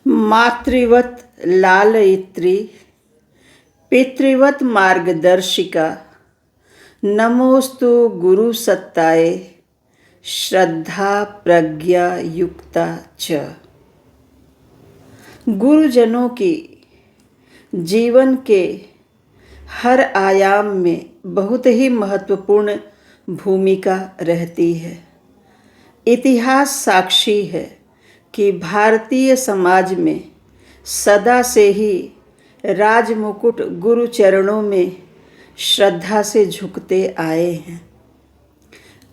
मातृवत लालयित्री पितृवत मार्गदर्शिका नमोस्तु गुरुसत्ताये श्रद्धा प्रज्ञा युक्ता च। गुरुजनों की जीवन के हर आयाम में बहुत ही महत्वपूर्ण भूमिका रहती है। इतिहास साक्षी है कि भारतीय समाज में सदा से ही राजमुकुट गुरु चरणों में श्रद्धा से झुकते आए हैं।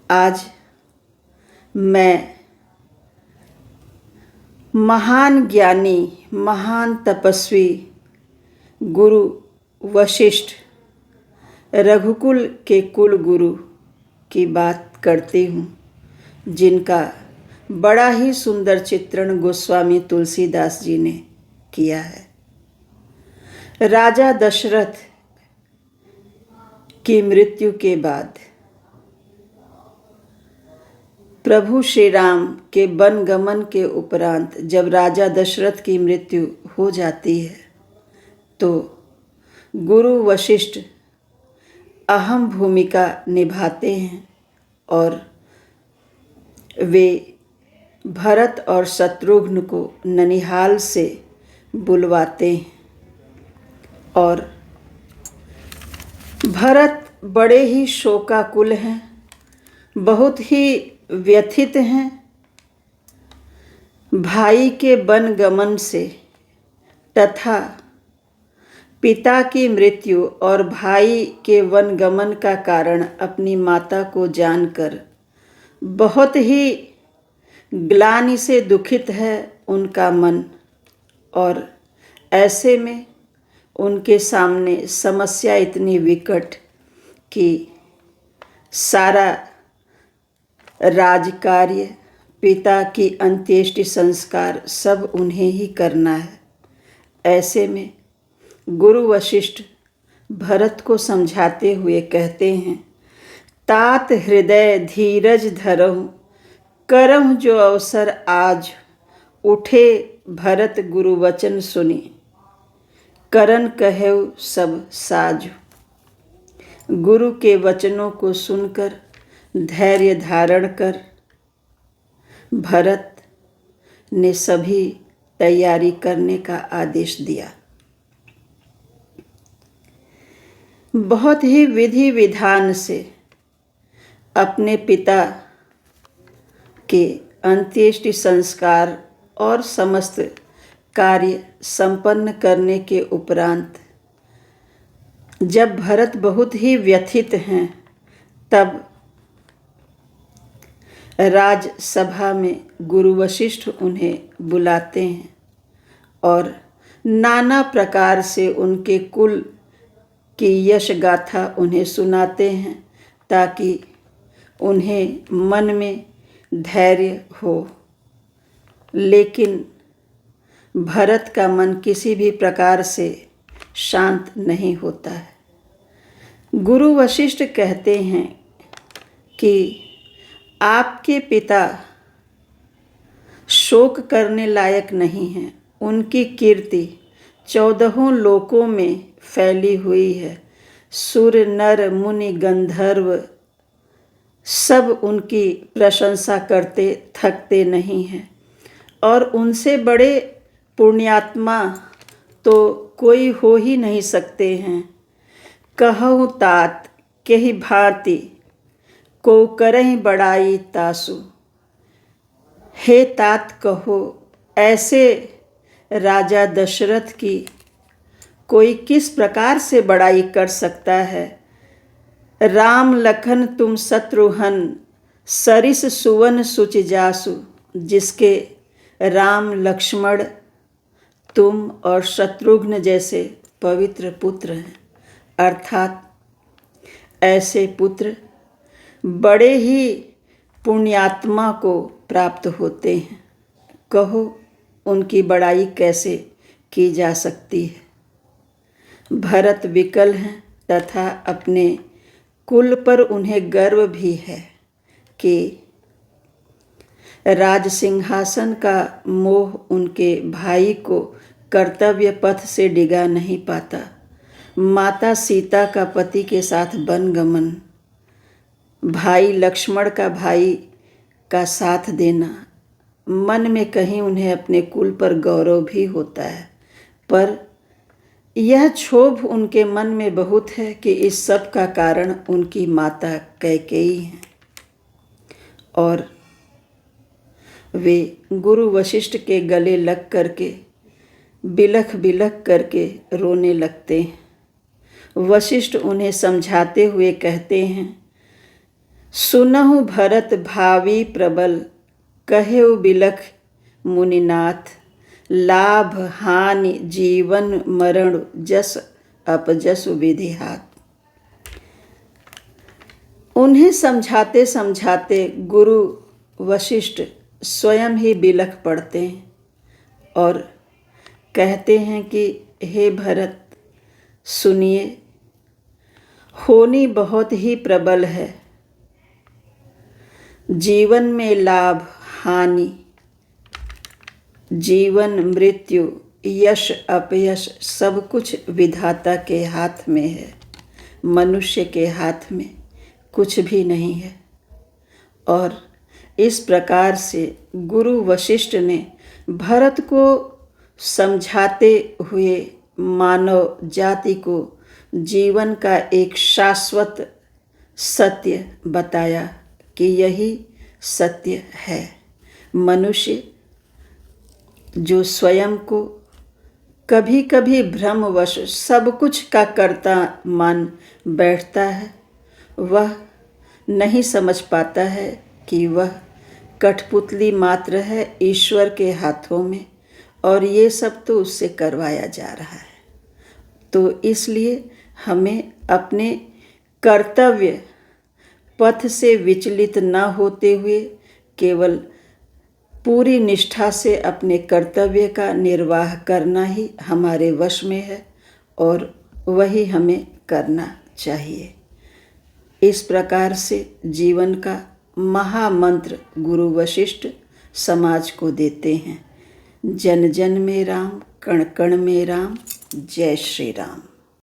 आज मैं महान ज्ञानी, महान तपस्वी गुरु वशिष्ठ, रघुकुल के कुल गुरु की बात करती हूँ, जिनका बड़ा ही सुंदर चित्रण गोस्वामी तुलसीदास जी ने किया है। राजा दशरथ की मृत्यु के बाद प्रभु श्री राम के वनगमन के उपरांत जब राजा दशरथ की मृत्यु हो जाती है तो गुरु वशिष्ठ अहम भूमिका निभाते हैं और वे भरत और शत्रुघ्न को ननिहाल से बुलवाते हैं और भरत बड़े ही शोकाकुल हैं, बहुत ही व्यथित हैं भाई के वनगमन से तथा पिता की मृत्यु और भाई के वनगमन का कारण अपनी माता को जानकर बहुत ही ग्लानि से दुखित है उनका मन। और ऐसे में उनके सामने समस्या इतनी विकट कि सारा राजकार्य, पिता की अंत्येष्टि संस्कार सब उन्हें ही करना है। ऐसे में गुरु वशिष्ठ भरत को समझाते हुए कहते हैं, तात हृदय धीरज धरहु करहु जो अवसर आज, उठे भरत गुरु वचन सुनी करन कहेउ सब साजु। गुरु के वचनों को सुनकर धैर्य धारण कर भरत ने सभी तैयारी करने का आदेश दिया। बहुत ही विधि विधान से अपने पिता के अंत्येष्टि संस्कार और समस्त कार्य संपन्न करने के उपरांत जब भरत बहुत ही व्यथित हैं तब राजसभा में गुरु वशिष्ठ उन्हें बुलाते हैं और नाना प्रकार से उनके कुल की यश गाथा उन्हें सुनाते हैं ताकि उन्हें मन में धैर्य हो। लेकिन भरत का मन किसी भी प्रकार से शांत नहीं होता है। गुरु वशिष्ठ कहते हैं कि आपके पिता शोक करने लायक नहीं हैं। उनकी कीर्ति 14 लोकों में फैली हुई है। सुर नर मुनि गंधर्व सब उनकी प्रशंसा करते थकते नहीं हैं और उनसे बड़े पुण्यात्मा तो कोई हो ही नहीं सकते हैं। कहूँ तात केहि भांति को करहि बड़ाई तासु। हे तात कहो, ऐसे राजा दशरथ की कोई किस प्रकार से बड़ाई कर सकता है। राम लखन तुम शत्रुघ्न सरिस सुवन सुच जासु। जिसके राम लक्ष्मण तुम और शत्रुघ्न जैसे पवित्र पुत्र हैं, अर्थात ऐसे पुत्र बड़े ही पुण्यात्मा को प्राप्त होते हैं। कहो उनकी बड़ाई कैसे की जा सकती है। भरत विकल हैं तथा अपने कुल पर उन्हें गर्व भी है कि राज सिंहासन का मोह उनके भाई को कर्तव्य पथ से डिगा नहीं पाता। माता सीता का पति के साथ वनगमन, भाई लक्ष्मण का भाई का साथ देना, मन में कहीं उन्हें अपने कुल पर गौरव भी होता है, पर यह क्षोभ उनके मन में बहुत है कि इस सब का कारण उनकी माता कैकेयी है और वे गुरु वशिष्ठ के गले लग करके बिलख बिलख करके रोने लगते हैं। वशिष्ठ उन्हें समझाते हुए कहते हैं, सुनहु भरत भावी प्रबल, कहेउ बिलख मुनिनाथ, लाभ हानि जीवन मरण जस अपजस विधि हाथ। उन्हें समझाते समझाते गुरु वशिष्ठ स्वयं ही बिलख पड़ते हैं और कहते हैं कि हे भरत, सुनिए, होनी बहुत ही प्रबल है। जीवन में लाभ हानि, जीवन मृत्यु, यश अपयश सब कुछ विधाता के हाथ में है। मनुष्य के हाथ में कुछ भी नहीं है। और इस प्रकार से गुरु वशिष्ठ ने भरत को समझाते हुए मानव जाति को जीवन का एक शाश्वत सत्य बताया कि यही सत्य है। मनुष्य जो स्वयं को कभी कभी भ्रमवश सब कुछ का कर्ता मान बैठता है, वह नहीं समझ पाता है कि वह कठपुतली मात्र है ईश्वर के हाथों में और ये सब तो उससे करवाया जा रहा है। तो इसलिए हमें अपने कर्तव्य पथ से विचलित न होते हुए केवल पूरी निष्ठा से अपने कर्तव्य का निर्वाह करना ही हमारे वश में है और वही हमें करना चाहिए। इस प्रकार से जीवन का महामंत्र गुरु वशिष्ठ समाज को देते हैं। जन जन में राम, कण कण में राम। जय श्री राम।